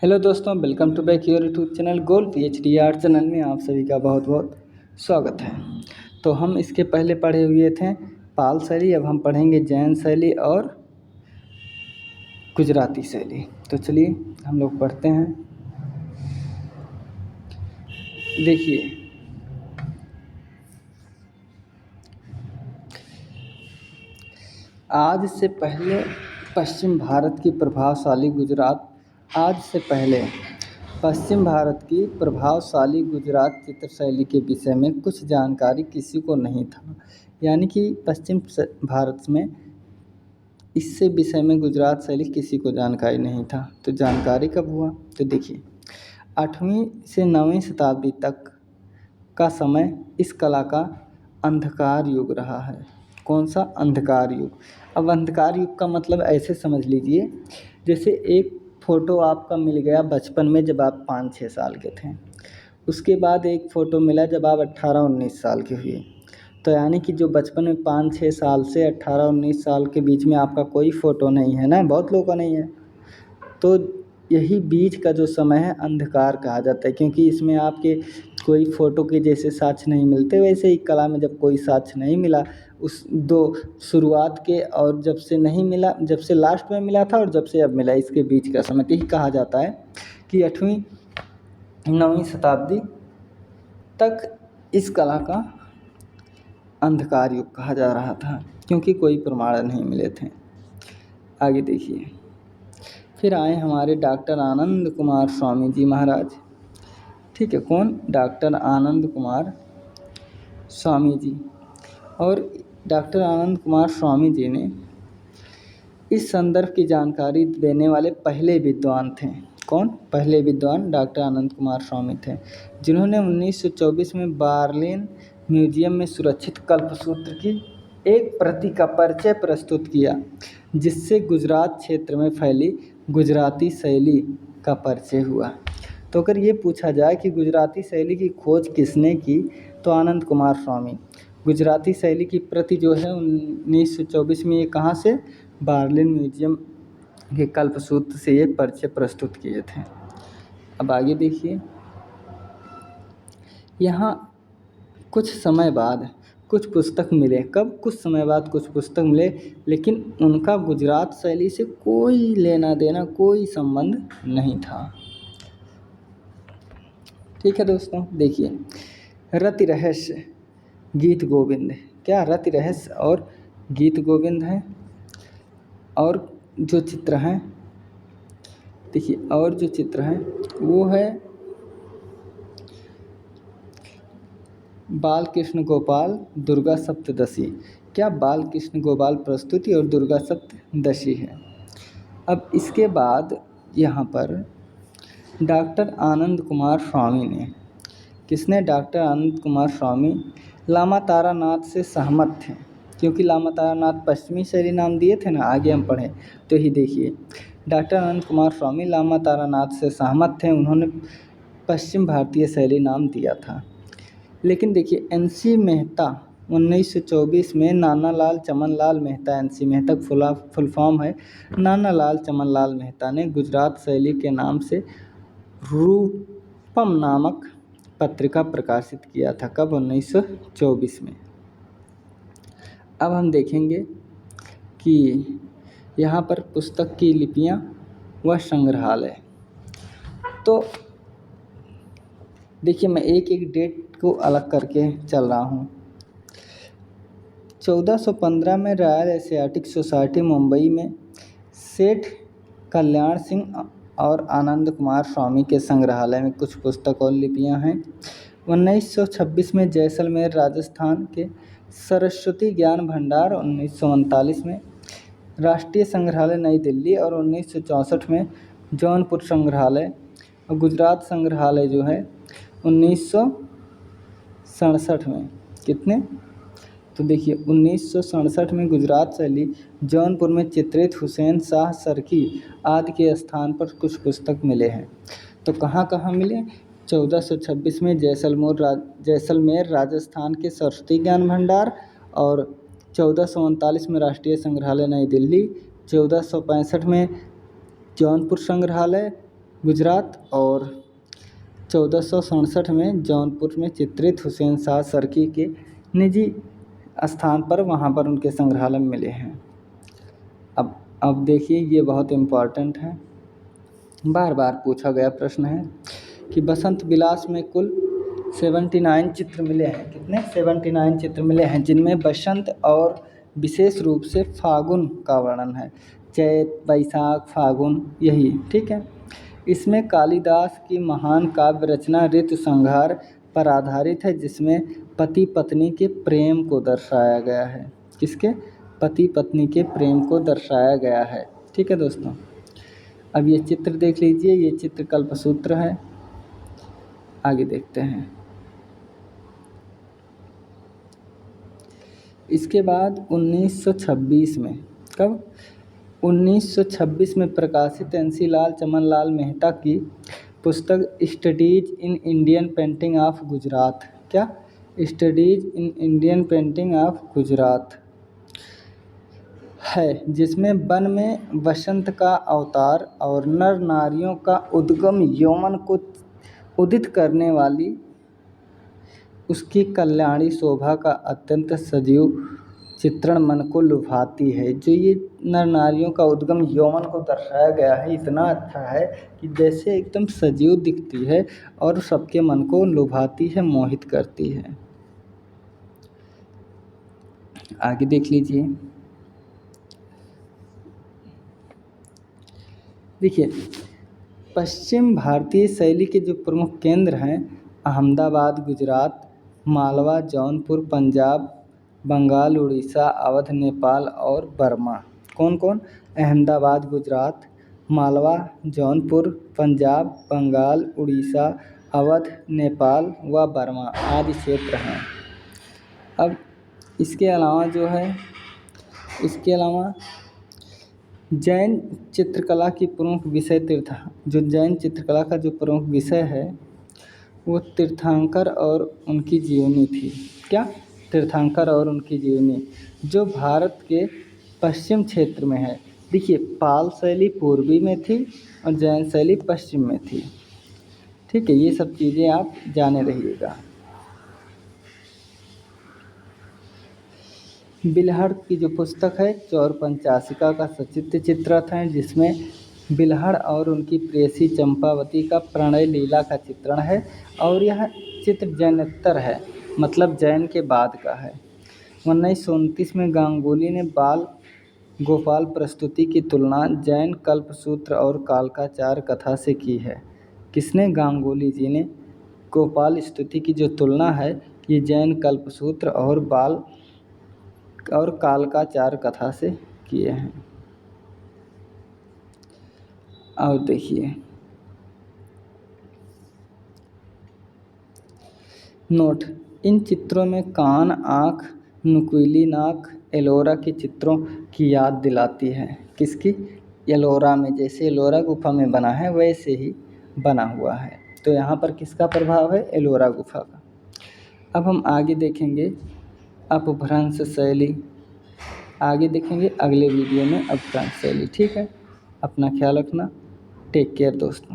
Hello दोस्तों, welcome to back your YouTube channel goal PhD art channel में आप सभी का बहुत बहुत स्वागत है। तो हम इसके पहले पढ़े हुए थे पाल शैली, अब हम पढ़ेंगे जैन शैली और गुजराती शैली। तो चलिए हम लोग पढ़ते हैं। देखिए, आज से पहले पश्चिम भारत की प्रभावशाली गुजरात चित्र शैली के विषय में कुछ जानकारी किसी को नहीं था। यानी कि पश्चिम भारत में इससे विषय में गुजरात शैली किसी को जानकारी नहीं था। तो जानकारी कब हुआ? तो देखिए, 8वीं से 9वीं शताब्दी तक का समय इस कला का अंधकार युग रहा है। कौन सा? अंधकार युग। अब अंधकार युग का मतलब ऐसे समझ लीजिए, जैसे एक फ़ोटो आपका मिल गया बचपन में जब आप 5-6 साल के थे, उसके बाद एक फ़ोटो मिला जब आप 18-19 साल के हुए। तो यानी कि जो बचपन में 5-6 साल से 18-19 साल के बीच में आपका कोई फ़ोटो नहीं है ना, बहुत लोगों का नहीं है, तो यही बीच का जो समय है अंधकार कहा जाता है। क्योंकि इसमें आपके कोई फ़ोटो के जैसे साक्ष्य नहीं मिलते, वैसे ही कला में जब कोई साक्ष्य नहीं मिला, उस दो शुरुआत के और जब से नहीं मिला, जब से लास्ट में मिला था और जब से अब मिला, इसके बीच का समय यही कहा जाता है कि 8वीं 9वीं शताब्दी तक इस कला का अंधकार युग कहा जा रहा था, क्योंकि कोई प्रमाण नहीं मिले थे। आगे देखिए, फिर आए हमारे डॉक्टर आनंद कुमार स्वामी जी महाराज। ठीक है, कौन? डॉक्टर आनंद कुमार स्वामी जी। और डॉक्टर आनंद कुमार स्वामी जी ने इस संदर्भ की जानकारी देने वाले पहले विद्वान थे। कौन? पहले विद्वान डॉक्टर आनंद कुमार स्वामी थे, जिन्होंने 1924 में बार्लिन म्यूजियम में सुरक्षित कल्पसूत्र की एक प्रति का परिचय प्रस्तुत किया, जिससे गुजरात क्षेत्र में फैली गुजराती शैली का परिचय हुआ। तो अगर ये पूछा जाए कि गुजराती शैली की खोज किसने की, तो आनंद कुमार स्वामी। गुजराती शैली की प्रति जो है 1924 में ये कहाँ से? बार्लिन म्यूजियम के कल्पसूत्र से ये परिचय प्रस्तुत किए थे। अब आगे देखिए, यहाँ कुछ समय बाद कुछ पुस्तक मिले। कब? कुछ समय बाद कुछ पुस्तक मिले, लेकिन उनका गुजरात शैली से कोई लेना देना, कोई संबंध नहीं था। ठीक है दोस्तों, देखिए, रति रहस्य गीत गोविंद। क्या? रति रहस्य और गीत गोविंद है। और जो चित्र हैं, देखिए, और जो चित्र हैं वो है बाल कृष्ण गोपाल दुर्गा सप्तदशी। क्या? बाल कृष्ण गोपाल प्रस्तुति और दुर्गा सप्तदशी है। अब इसके बाद यहाँ पर डॉक्टर आनंद कुमार स्वामी ने, किसने? डॉक्टर आनंद कुमार स्वामी लामा तारानाथ से सहमत थे, क्योंकि लामा तारानाथ पश्चिमी शैली नाम दिए थे ना, आगे हम पढ़ें तो ही देखिए, डॉक्टर आनंद कुमार स्वामी लामा तारानाथ से सहमत थे, उन्होंने पश्चिम भारतीय शैली नाम दिया था। लेकिन देखिए, NC मेहता 1924 में Nanalal Chamanlal Mehta, NC Mehta full form है नानालाल चमनलाल मेहता, ने गुजरात शैली के नाम से रूपम नामक पत्रिका प्रकाशित किया था। कब? 1924 में। अब हम देखेंगे कि यहाँ पर पुस्तक की लिपियाँ व संग्रहालय। तो देखिए, मैं एक एक डेट को अलग करके चल रहा हूँ। 1415 में रॉयल एशियाटिक सोसाइटी मुंबई में सेठ कल्याण सिंह और आनंद कुमार स्वामी के संग्रहालय में कुछ पुस्तक और लिपियाँ हैं। 1926 में जैसलमेर राजस्थान के सरस्वती ज्ञान भंडार, 1939 में राष्ट्रीय संग्रहालय नई दिल्ली, और 1964 में जौनपुर संग्रहालय, और गुजरात संग्रहालय जो है 1967 में। कितने? तो देखिए, 1967 में गुजरात शैली जौनपुर में चित्रित हुसैन शाह सरकी आदि के स्थान पर कुछ पुस्तक मिले हैं। तो कहाँ कहाँ मिले? 1426 में जैसलमेर राजस्थान के सरस्वती ज्ञान भंडार, और 1439 में राष्ट्रीय संग्रहालय नई दिल्ली, 1465 में जौनपुर संग्रहालय, गुजरात और 1467 में जौनपुर में चित्रित हुसैन शाह सर्की के निजी स्थान पर वहाँ पर उनके संग्रहालय मिले हैं। अब देखिए ये बहुत इम्पॉर्टेंट है, बार बार पूछा गया प्रश्न है कि बसंत विलास में कुल 79 चित्र मिले हैं। कितने? 79 चित्र मिले हैं, जिनमें बसंत और विशेष रूप से फागुन का वर्णन है। चैत, बैसाख, फागुन, यही ठीक है। इसमें कालिदास की महान काव्य रचना ऋतु संहार पर आधारित है, जिसमें पति पत्नी के प्रेम को दर्शाया गया है। किसके? पति पत्नी के प्रेम को दर्शाया गया है। ठीक है दोस्तों, अब ये चित्र देख लीजिए, ये चित्र कल्पसूत्र है। आगे देखते हैं। इसके बाद 1926 में, कब? 1926 में प्रकाशित NC लाल चमन लाल मेहता की पुस्तक studies in Indian painting of Gujarat. क्या? Studies in Indian painting of Gujarat है, जिसमें वन में वसंत का अवतार और नर नारियों का उद्गम यौवन को उदित करने वाली उसकी कल्याणी शोभा का अत्यंत सजीव चित्रण मन को लुभाती है। जो ये नर नारियों का उद्गम यौवन को दर्शाया गया है, इतना अच्छा है कि जैसे एकदम सजीव दिखती है और सबके मन को लुभाती है, मोहित करती है। आगे देख लीजिए। देखिए, पश्चिम भारतीय शैली के जो प्रमुख केंद्र हैं, अहमदाबाद गुजरात, मालवा जौनपुर पंजाब, बंगाल उड़ीसा, अवध नेपाल और बर्मा। कौन कौन? अहमदाबाद गुजरात, मालवा जौनपुर पंजाब, बंगाल उड़ीसा, अवध नेपाल व बर्मा आदि क्षेत्र हैं। अब इसके अलावा जो है, इसके अलावा जैन चित्रकला की प्रमुख विषय जैन चित्रकला का जो प्रमुख विषय है वो तीर्थंकर और उनकी जीवनी थी। क्या? तीर्थंकर और उनकी जीवनी, जो भारत के पश्चिम क्षेत्र में है। देखिए, पाल शैली पूर्वी में थी और जैन शैली पश्चिम में थी। ठीक है, ये सब चीज़ें आप जाने रहिएगा। बिल्हड़ की जो पुस्तक है, चौर पंचाशिका का सचित्र चित्रित है, जिसमें बिल्हड़ और उनकी प्रेयसी चंपावती का प्रणय लीला का चित्रण है और यह चित्र जैनोत्तर है, मतलब जैन के बाद का है। 1929 में गांगुली ने बाल गोपाल प्रस्तुति की तुलना जैन कल्पसूत्र और कालकाचार कथा से की है। किसने? गांगुली जी ने गोपाल स्तुति की जो तुलना है, ये जैन कल्पसूत्र और कालकाचार कथा से किए हैं। और देखिए नोट, इन चित्रों में कान, आँख, नुकीली नाक एलोरा के चित्रों की याद दिलाती है। किसकी? एलोरा में, जैसे एलोरा गुफा में बना है वैसे ही बना हुआ है। तो यहाँ पर किसका प्रभाव है? एलोरा गुफा का। अब हम आगे देखेंगे अपभ्रंश शैली, आगे देखेंगे अगले वीडियो में अपभ्रंश शैली। ठीक है, अपना ख्याल रखना। टेक केयर दोस्तों।